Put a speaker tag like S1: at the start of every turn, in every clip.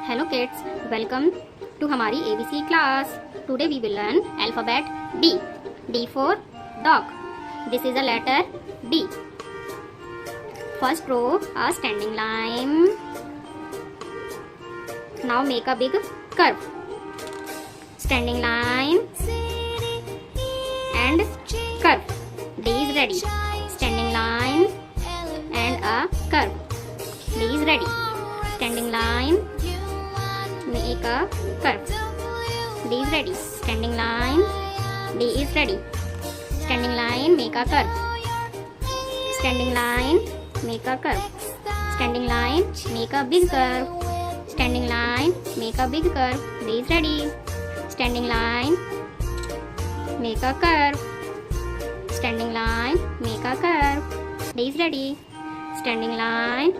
S1: Hello kids, welcome to HAMARI ABC class. Today we will learn alphabet D. D for dog. This is a letter D. First row a standing line. Now make a big curve. Standing line and curve. D is ready. Standing line and a curve. D is ready. Standing line, make a curve. D is ready. Standing line, D is ready. Standing line, make a curve. Standing line, make a curve. Standing line, make a big curve. Standing line, make a big curve. D is ready. Standing line, make a curve. Standing line, make a curve. D is ready. Standing line,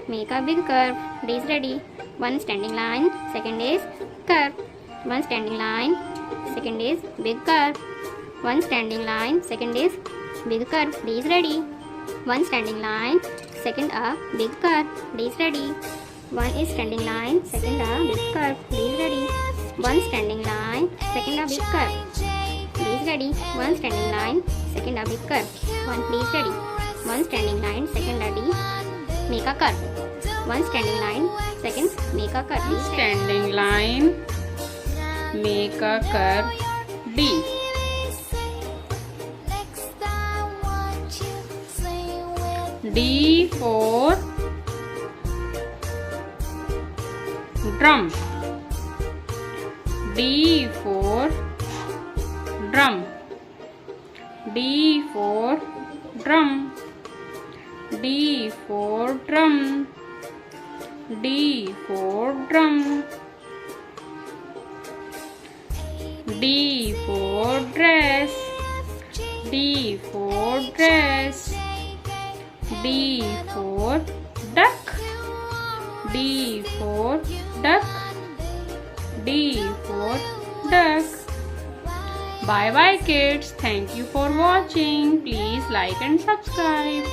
S1: make a big curve. D is ready. One standing line, second is curve. One standing line, second is big curve. One standing line, second is big curve. D is ready. One standing line, second a big curve. D is ready. One is standing line, second a big curve. D is ready. One standing line, second a big curve. D is ready. One standing line, second a big curve. One D is ready. One standing line, second a D, make a curve. One standing line, second make a curve.
S2: Standing line, make a curve. D. D for drum. D for drum. D for drum. D for drum. D for drum. D for dress. D for dress. D for duck. D for duck. D for duck. Bye bye kids. Thank you for watching. Please like and subscribe.